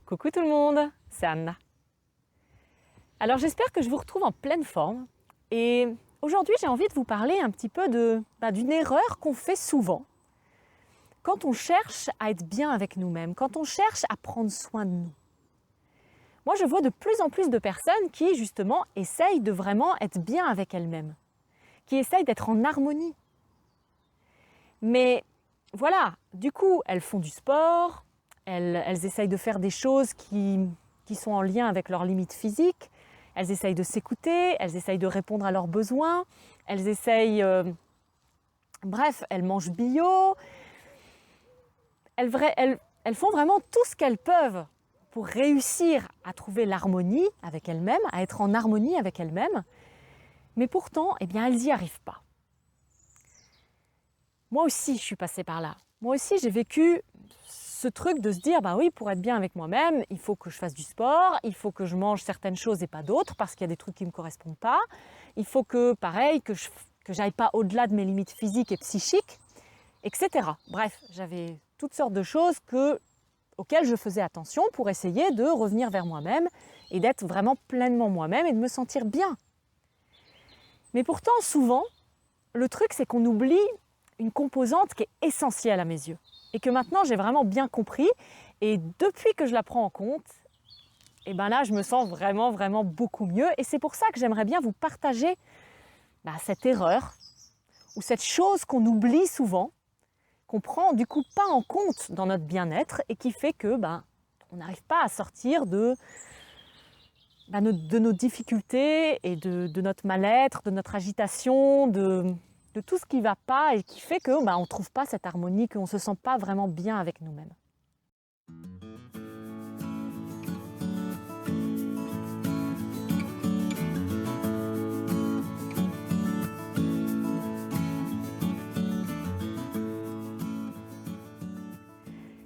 Coucou tout le monde, c'est Anna. Alors j'espère que je vous retrouve en pleine forme et aujourd'hui j'ai envie de vous parler un petit peu d'une erreur qu'on fait souvent quand on cherche à être bien avec nous-mêmes, quand on cherche à prendre soin de nous. Moi je vois de plus en plus de personnes qui justement essayent de vraiment être bien avec elles-mêmes, qui essayent d'être en harmonie. Mais voilà, du coup elles font du sport, elles essayent de faire des choses qui sont en lien avec leurs limites physiques, elles essayent de s'écouter, elles essayent de répondre à leurs besoins, elles essayent... bref, elles mangent bio, elles font vraiment tout ce qu'elles peuvent pour réussir à trouver l'harmonie avec elles-mêmes, à être en harmonie avec elles-mêmes, mais pourtant, elles n'y arrivent pas. Moi aussi, je suis passée par là. Moi aussi, j'ai vécu ce truc de se dire, oui, pour être bien avec moi-même, il faut que je fasse du sport, il faut que je mange certaines choses et pas d'autres, parce qu'il y a des trucs qui ne me correspondent pas. Il faut que, pareil, que j'aille pas au-delà de mes limites physiques et psychiques, etc. Bref, j'avais toutes sortes de choses auxquelles je faisais attention pour essayer de revenir vers moi-même et d'être vraiment pleinement moi-même et de me sentir bien. Mais pourtant, souvent, le truc, c'est qu'on oublie une composante qui est essentielle à mes yeux et que maintenant j'ai vraiment bien compris, et depuis que je la prends en compte, là je me sens vraiment beaucoup mieux, et c'est pour ça que j'aimerais bien vous partager cette erreur ou cette chose qu'on oublie souvent, qu'on prend du coup pas en compte dans notre bien-être et qui fait que on n'arrive pas à sortir de nos difficultés et de notre mal-être, de notre agitation, de tout ce qui ne va pas et qui fait qu'on ne trouve pas cette harmonie, qu'on ne se sent pas vraiment bien avec nous-mêmes.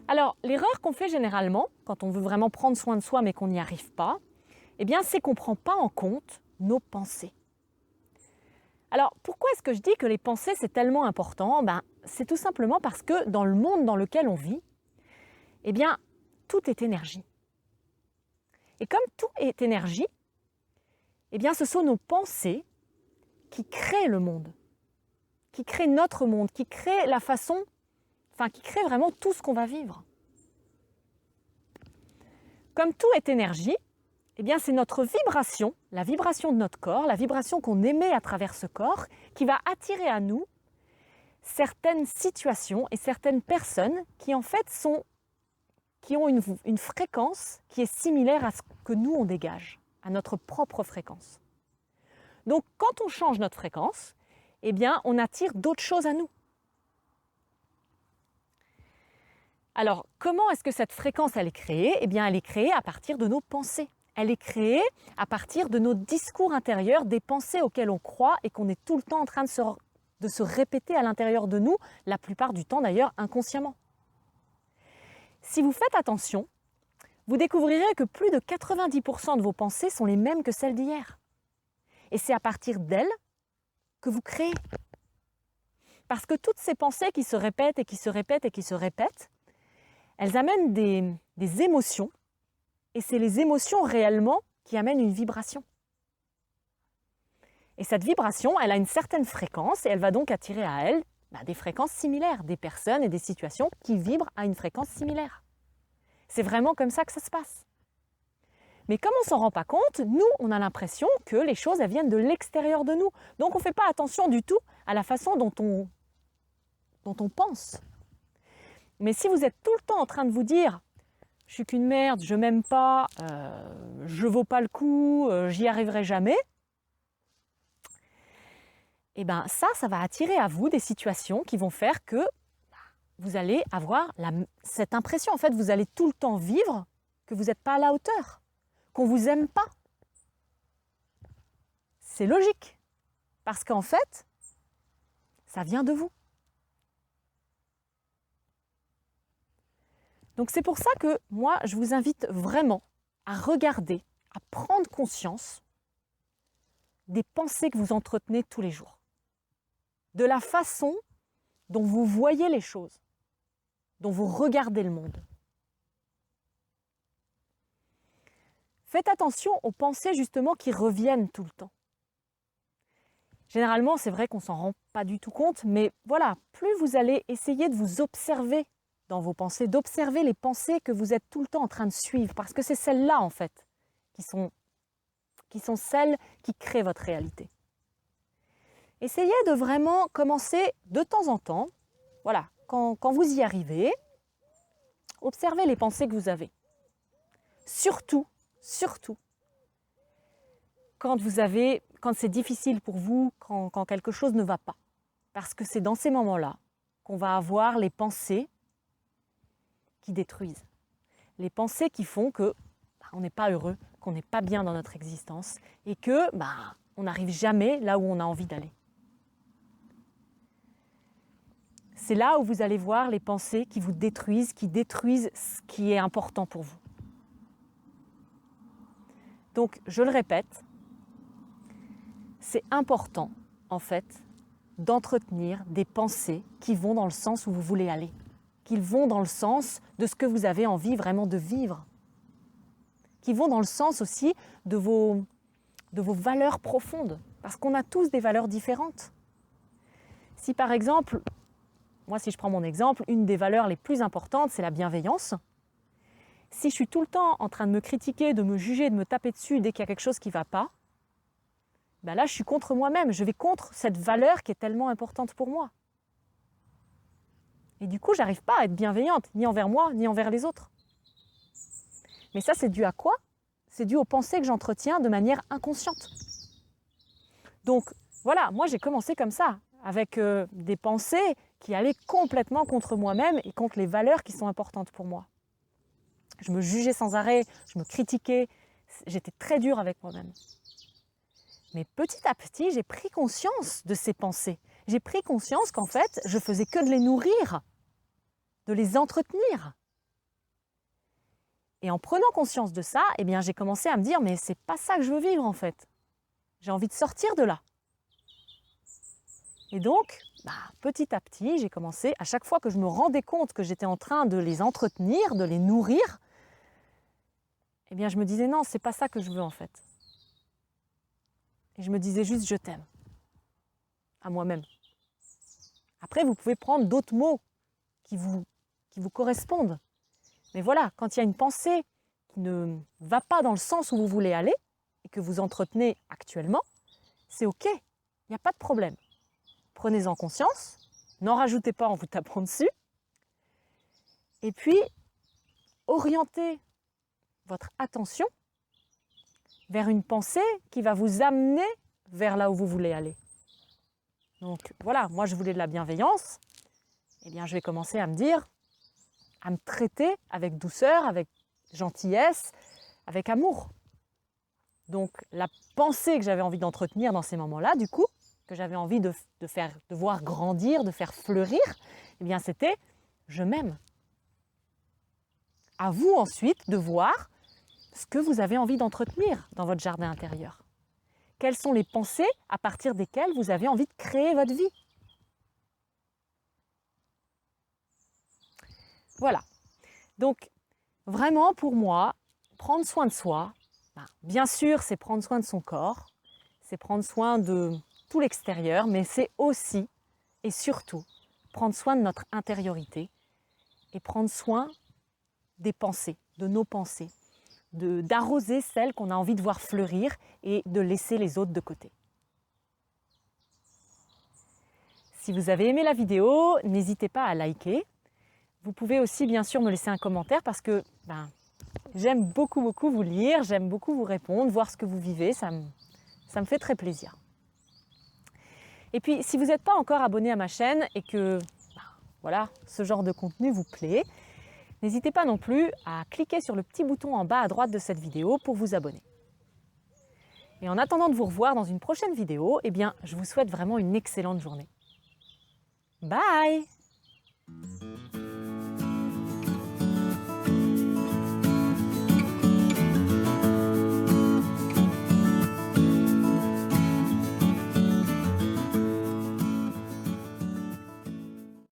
Alors, l'erreur qu'on fait généralement, quand on veut vraiment prendre soin de soi mais qu'on n'y arrive pas, c'est qu'on ne prend pas en compte nos pensées. Alors, pourquoi est-ce que je dis que les pensées, c'est tellement important ? C'est tout simplement parce que dans le monde dans lequel on vit, tout est énergie. Et comme tout est énergie, ce sont nos pensées qui créent le monde, qui créent notre monde, qui créent la façon, qui créent vraiment tout ce qu'on va vivre. Comme tout est énergie, c'est notre vibration, la vibration de notre corps, la vibration qu'on émet à travers ce corps, qui va attirer à nous certaines situations et certaines personnes qui en fait qui ont une fréquence qui est similaire à ce que nous on dégage, à notre propre fréquence. Donc quand on change notre fréquence, on attire d'autres choses à nous. Alors comment est-ce que cette fréquence elle est créée ? Elle est créée à partir de nos pensées. Elle est créée à partir de nos discours intérieurs, des pensées auxquelles on croit et qu'on est tout le temps en train de se répéter à l'intérieur de nous, la plupart du temps d'ailleurs inconsciemment. Si vous faites attention, vous découvrirez que plus de 90% de vos pensées sont les mêmes que celles d'hier. Et c'est à partir d'elles que vous créez. Parce que toutes ces pensées qui se répètent et qui se répètent et qui se répètent, elles amènent des émotions. Et c'est les émotions réellement qui amènent une vibration. Et cette vibration, elle a une certaine fréquence et elle va donc attirer à elle des fréquences similaires, des personnes et des situations qui vibrent à une fréquence similaire. C'est vraiment comme ça que ça se passe. Mais comme on ne s'en rend pas compte, nous, on a l'impression que les choses elles viennent de l'extérieur de nous. Donc on ne fait pas attention du tout à la façon dont on pense. Mais si vous êtes tout le temps en train de vous dire « je suis qu'une merde, je m'aime pas, je vaux pas le coup, j'y arriverai jamais », ça va attirer à vous des situations qui vont faire que vous allez avoir cette impression. En fait, vous allez tout le temps vivre que vous n'êtes pas à la hauteur, qu'on ne vous aime pas. C'est logique, parce qu'en fait, ça vient de vous. Donc c'est pour ça que moi, je vous invite vraiment à regarder, à prendre conscience des pensées que vous entretenez tous les jours, de la façon dont vous voyez les choses, dont vous regardez le monde. Faites attention aux pensées justement qui reviennent tout le temps. Généralement, c'est vrai qu'on ne s'en rend pas du tout compte, mais voilà, plus vous allez essayer de vous observer dans vos pensées, d'observer les pensées que vous êtes tout le temps en train de suivre, parce que c'est celles-là, en fait, qui sont celles qui créent votre réalité. Essayez de vraiment commencer de temps en temps, voilà, quand vous y arrivez, observez les pensées que vous avez. Surtout, quand c'est difficile pour vous, quand quelque chose ne va pas. Parce que c'est dans ces moments-là qu'on va avoir les pensées qui détruisent. Les pensées qui font que on n'est pas heureux, qu'on n'est pas bien dans notre existence et que on n'arrive jamais là où on a envie d'aller. C'est là où vous allez voir les pensées qui vous détruisent, qui détruisent ce qui est important pour vous. Donc, je le répète, c'est important, en fait, d'entretenir des pensées qui vont dans le sens où vous voulez aller, qui vont dans le sens de ce que vous avez envie vraiment de vivre, qui vont dans le sens aussi de vos valeurs profondes, parce qu'on a tous des valeurs différentes. Si par exemple, moi si je prends mon exemple, une des valeurs les plus importantes, c'est la bienveillance. Si je suis tout le temps en train de me critiquer, de me juger, de me taper dessus dès qu'il y a quelque chose qui ne va pas, là je suis contre moi-même, je vais contre cette valeur qui est tellement importante pour moi. Et du coup, je n'arrive pas à être bienveillante, ni envers moi, ni envers les autres. Mais ça, c'est dû à quoi? C'est dû aux pensées que j'entretiens de manière inconsciente. Donc voilà, moi j'ai commencé comme ça, avec des pensées qui allaient complètement contre moi-même et contre les valeurs qui sont importantes pour moi. Je me jugeais sans arrêt, je me critiquais, j'étais très dure avec moi-même. Mais petit à petit, j'ai pris conscience de ces pensées. J'ai pris conscience qu'en fait, je faisais que de les nourrir, de les entretenir. Et en prenant conscience de ça, j'ai commencé à me dire, mais c'est pas ça que je veux vivre en fait. J'ai envie de sortir de là. Et donc, petit à petit, j'ai commencé, à chaque fois que je me rendais compte que j'étais en train de les entretenir, de les nourrir, je me disais non, c'est pas ça que je veux en fait. Et je me disais juste je t'aime, à moi-même. Après, vous pouvez prendre d'autres mots qui vous correspondent. Mais voilà, quand il y a une pensée qui ne va pas dans le sens où vous voulez aller et que vous entretenez actuellement, c'est OK, il n'y a pas de problème. Prenez-en conscience, n'en rajoutez pas en vous tapant dessus. Et puis, orientez votre attention vers une pensée qui va vous amener vers là où vous voulez aller. Donc voilà, moi je voulais de la bienveillance, je vais commencer à me dire, à me traiter avec douceur, avec gentillesse, avec amour. Donc la pensée que j'avais envie d'entretenir dans ces moments-là, du coup, que j'avais envie de voir grandir, de faire fleurir, c'était « je m'aime ». À vous ensuite de voir ce que vous avez envie d'entretenir dans votre jardin intérieur. Quelles sont les pensées à partir desquelles vous avez envie de créer votre vie? Voilà. Donc, vraiment pour moi, prendre soin de soi, bien sûr, c'est prendre soin de son corps, c'est prendre soin de tout l'extérieur, mais c'est aussi et surtout prendre soin de notre intériorité et prendre soin des pensées, de nos pensées, d'arroser celles qu'on a envie de voir fleurir et de laisser les autres de côté. Si vous avez aimé la vidéo, n'hésitez pas à liker. Vous pouvez aussi bien sûr me laisser un commentaire parce que j'aime beaucoup vous lire, j'aime beaucoup vous répondre, voir ce que vous vivez, ça me fait très plaisir. Et puis si vous n'êtes pas encore abonné à ma chaîne et que voilà, ce genre de contenu vous plaît, n'hésitez pas non plus à cliquer sur le petit bouton en bas à droite de cette vidéo pour vous abonner. Et en attendant de vous revoir dans une prochaine vidéo, je vous souhaite vraiment une excellente journée. Bye!